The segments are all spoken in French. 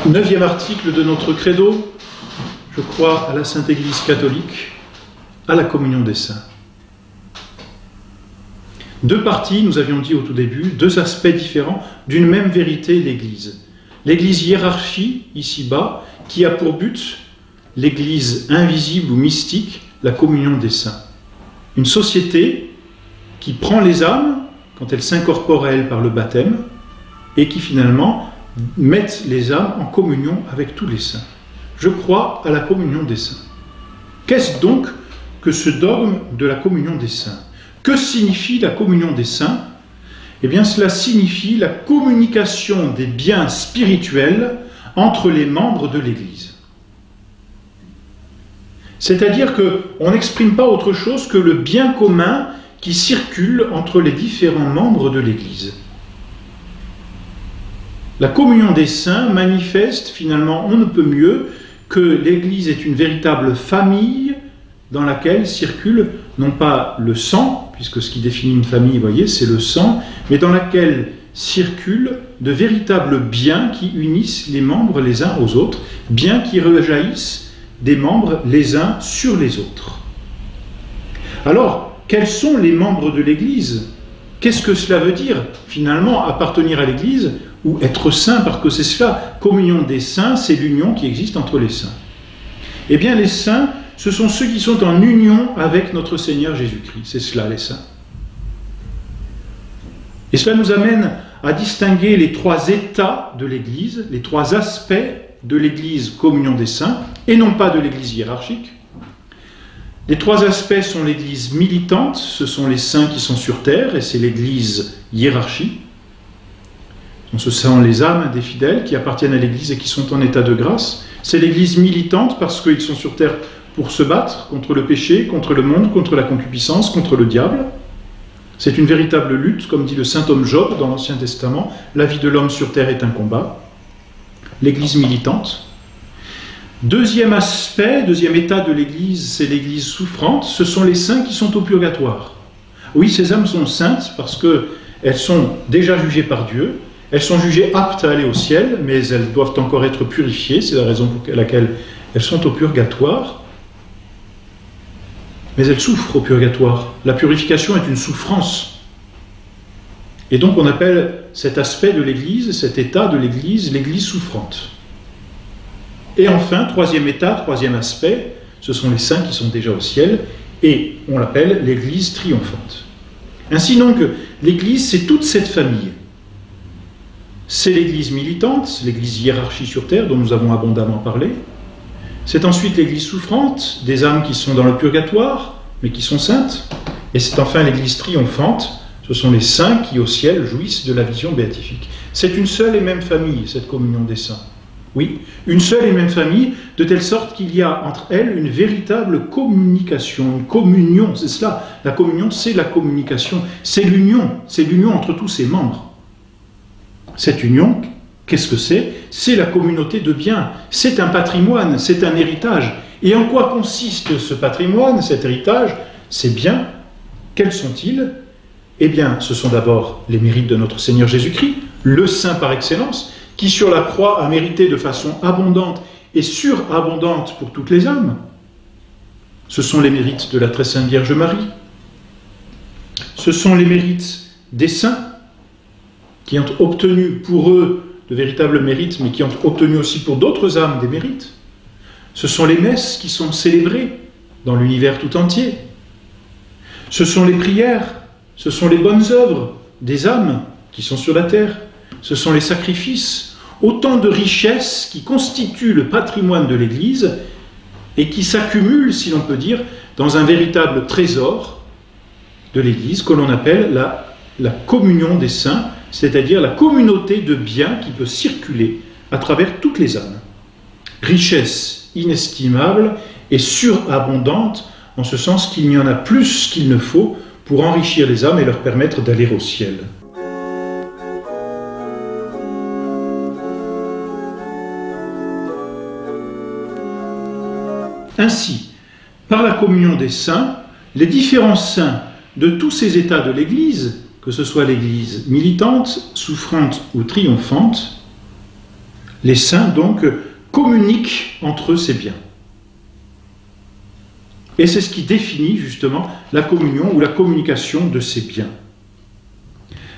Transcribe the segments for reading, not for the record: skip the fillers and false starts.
Neuvième article de notre credo, je crois à la Sainte Église catholique, à la communion des saints. Deux parties, nous avions dit au tout début, deux aspects différents d'une même vérité, l'Église. L'Église hiérarchie, ici-bas, qui a pour but l'Église invisible ou mystique, la communion des saints. Une société qui prend les âmes, quand elles s'incorporent à elle par le baptême, et qui finalement mettent les âmes en communion avec tous les saints. Je crois à la communion des saints. Qu'est-ce donc que ce dogme de la communion des saints? Que signifie la communion des saints? Eh bien, cela signifie la communication des biens spirituels entre les membres de l'Église. C'est-à-dire qu'on n'exprime pas autre chose que le bien commun qui circule entre les différents membres de l'Église. La communion des saints manifeste finalement, on ne peut mieux, que l'Église est une véritable famille dans laquelle circule non pas le sang, puisque ce qui définit une famille, vous voyez, c'est le sang, mais dans laquelle circulent de véritables biens qui unissent les membres les uns aux autres, biens qui rejaillissent des membres les uns sur les autres. Alors, quels sont les membres de l'Église? Qu'est-ce que cela veut dire, finalement, appartenir à l'Église ou être saint, parce que c'est cela, communion des saints, c'est l'union qui existe entre les saints. Eh bien, les saints, ce sont ceux qui sont en union avec notre Seigneur Jésus-Christ. C'est cela, les saints. Et cela nous amène à distinguer les trois états de l'Église, les trois aspects de l'Église communion des saints, et non pas de l'Église hiérarchique. Les trois aspects sont l'Église militante, ce sont les saints qui sont sur terre, et c'est l'Église hiérarchie. Ce sont les âmes des fidèles qui appartiennent à l'Église et qui sont en état de grâce. C'est l'Église militante parce qu'ils sont sur terre pour se battre contre le péché, contre le monde, contre la concupiscence, contre le diable. C'est une véritable lutte, comme dit le saint homme Job dans l'Ancien Testament. La vie de l'homme sur terre est un combat. L'Église militante. Deuxième aspect, deuxième état de l'Église, c'est l'Église souffrante. Ce sont les saints qui sont au purgatoire. Oui, ces âmes sont saintes parce qu'elles sont déjà jugées par Dieu. Elles sont jugées aptes à aller au ciel, mais elles doivent encore être purifiées. C'est la raison pour laquelle elles sont au purgatoire. Mais elles souffrent au purgatoire. La purification est une souffrance. Et donc on appelle cet aspect de l'Église, cet état de l'Église, l'Église souffrante. Et enfin, troisième état, troisième aspect, ce sont les saints qui sont déjà au ciel, et on l'appelle l'Église triomphante. Ainsi donc, l'Église, c'est toute cette famille. C'est l'Église militante, l'Église hiérarchie sur terre, dont nous avons abondamment parlé. C'est ensuite l'Église souffrante, des âmes qui sont dans le purgatoire, mais qui sont saintes. Et c'est enfin l'Église triomphante, ce sont les saints qui, au ciel, jouissent de la vision béatifique. C'est une seule et même famille, cette communion des saints. Oui, une seule et même famille, de telle sorte qu'il y a entre elles une véritable communication, une communion. C'est cela, la communion, c'est la communication, c'est l'union entre tous ses membres. Cette union, qu'est-ce que c'est? C'est la communauté de biens, c'est un patrimoine, c'est un héritage. Et en quoi consiste ce patrimoine, cet héritage? Ces biens, quels sont-ils? Eh bien, ce sont d'abord les mérites de notre Seigneur Jésus-Christ, le Saint par excellence, qui sur la croix a mérité de façon abondante et surabondante pour toutes les âmes. Ce sont les mérites de la très sainte Vierge Marie. Ce sont les mérites des saints, qui ont obtenu pour eux de véritables mérites, mais qui ont obtenu aussi pour d'autres âmes des mérites. Ce sont les messes qui sont célébrées dans l'univers tout entier. Ce sont les prières, ce sont les bonnes œuvres des âmes qui sont sur la terre. Ce sont les sacrifices, autant de richesses qui constituent le patrimoine de l'Église et qui s'accumulent, si l'on peut dire, dans un véritable trésor de l'Église que l'on appelle la communion des saints, c'est-à-dire la communauté de biens qui peut circuler à travers toutes les âmes. Richesse inestimable et surabondante, en ce sens qu'il n'y en a plus qu'il ne faut pour enrichir les âmes et leur permettre d'aller au ciel. Ainsi, par la communion des saints, les différents saints de tous ces états de l'Église, que ce soit l'Église militante, souffrante ou triomphante, Les saints, donc, communiquent entre eux ces biens. Et c'est ce qui définit justement la communion ou la communication de ces biens.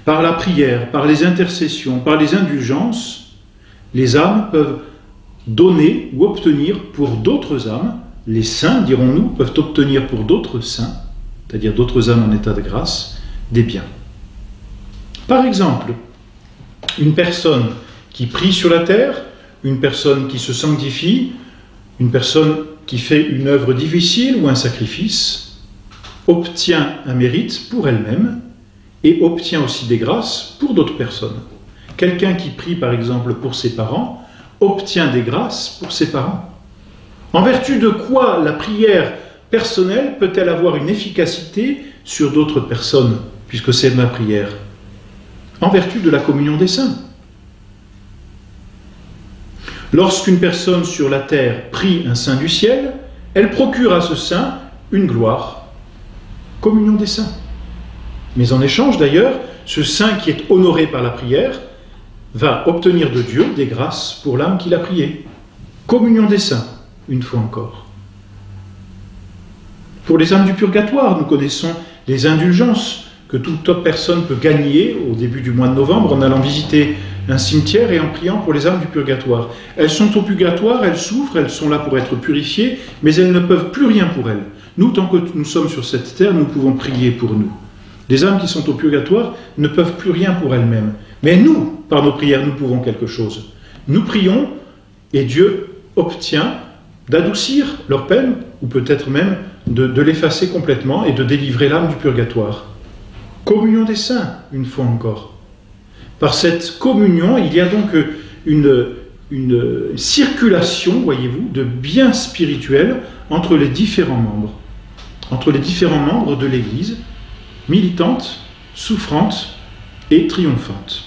Par la prière, par les intercessions, par les indulgences, les âmes peuvent donner ou obtenir pour d'autres âmes, les saints, dirons-nous, peuvent obtenir pour d'autres saints, c'est-à-dire d'autres âmes en état de grâce, des biens. Par exemple, une personne qui prie sur la terre, une personne qui se sanctifie, une personne qui fait une œuvre difficile ou un sacrifice, obtient un mérite pour elle-même et obtient aussi des grâces pour d'autres personnes. Quelqu'un qui prie par exemple pour ses parents obtient des grâces pour ses parents. En vertu de quoi la prière personnelle peut-elle avoir une efficacité sur d'autres personnes, puisque c'est ma prière? En vertu de la communion des saints. Lorsqu'une personne sur la terre prie un saint du ciel, elle procure à ce saint une gloire. Communion des saints. Mais en échange d'ailleurs, ce saint qui est honoré par la prière va obtenir de Dieu des grâces pour l'âme qu'il a priée. Communion des saints, une fois encore. Pour les âmes du purgatoire, nous connaissons les indulgences que toute personne peut gagner au début du mois de novembre en allant visiter un cimetière et en priant pour les âmes du purgatoire. Elles sont au purgatoire, elles souffrent, elles sont là pour être purifiées, mais elles ne peuvent plus rien pour elles. Nous, tant que nous sommes sur cette terre, nous pouvons prier pour nous. Les âmes qui sont au purgatoire ne peuvent plus rien pour elles-mêmes. Mais nous, par nos prières, nous pouvons quelque chose. Nous prions et Dieu obtient d'adoucir leur peine, ou peut-être même de l'effacer complètement et de délivrer l'âme du purgatoire. Communion des saints, une fois encore. Par cette communion, il y a donc une circulation, voyez-vous, de biens spirituels entre les différents membres de l'Église, militante, souffrante et triomphante.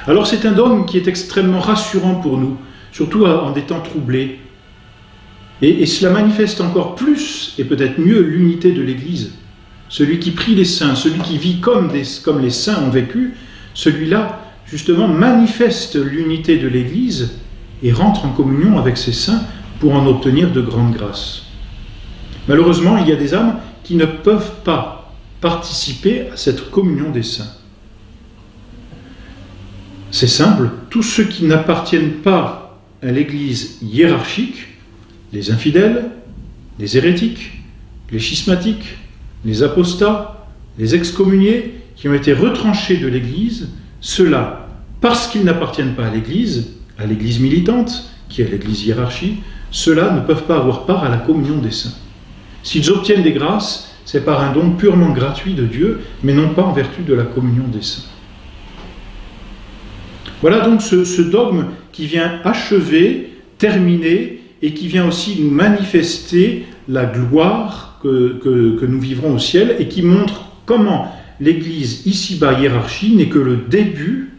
Alors c'est un dogme qui est extrêmement rassurant pour nous, surtout en des temps troublés. Et cela manifeste encore plus, et peut-être mieux, l'unité de l'Église. Celui qui prie les saints, celui qui vit comme les saints ont vécu, celui-là, justement, manifeste l'unité de l'Église et rentre en communion avec ses saints pour en obtenir de grandes grâces. Malheureusement, il y a des âmes qui ne peuvent pas participer à cette communion des saints. C'est simple, tous ceux qui n'appartiennent pas à l'Église hiérarchique, les infidèles, les hérétiques, les schismatiques, les apostats, les excommuniés qui ont été retranchés de l'Église, ceux-là, parce qu'ils n'appartiennent pas à l'Église militante, qui est l'Église hiérarchie, ceux-là ne peuvent pas avoir part à la communion des saints. S'ils obtiennent des grâces, c'est par un don purement gratuit de Dieu, mais non pas en vertu de la communion des saints. Voilà donc ce dogme qui vient achever, terminer, et qui vient aussi nous manifester la gloire que nous vivrons au ciel, et qui montre comment l'Église ici-bas hiérarchie n'est que le début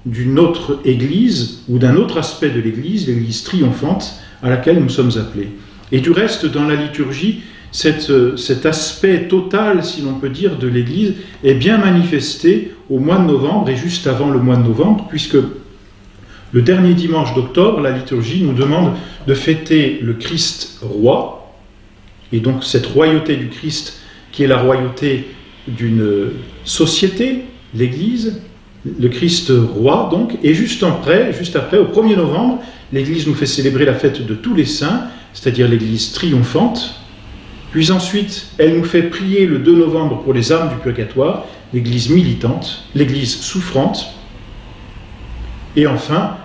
d'une autre Église, ou d'un autre aspect de l'Église triomphante, à laquelle nous sommes appelés. Et du reste, dans la liturgie, cet aspect total, si l'on peut dire, de l'Église est bien manifesté au mois de novembre et juste avant le mois de novembre, puisque le dernier dimanche d'octobre, la liturgie nous demande de fêter le Christ roi, et donc cette royauté du Christ qui est la royauté d'une société, l'Église, le Christ roi donc, et juste après, au 1er novembre, l'Église nous fait célébrer la fête de tous les saints, c'est-à-dire l'Église triomphante, puis ensuite elle nous fait prier le 2 novembre pour les âmes du purgatoire, l'Église militante, l'Église souffrante, et enfin,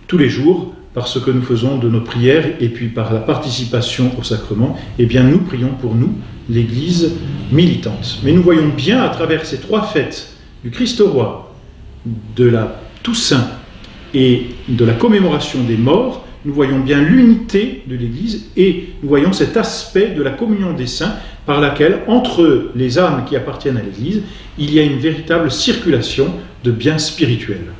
tous les jours, par ce que nous faisons de nos prières et puis par la participation au sacrement, eh bien nous prions pour nous, l'Église militante. Mais nous voyons bien à travers ces trois fêtes du Christ roi, de la Toussaint et de la commémoration des morts, nous voyons bien l'unité de l'Église et nous voyons cet aspect de la communion des saints par laquelle, entre les âmes qui appartiennent à l'Église, il y a une véritable circulation de biens spirituels.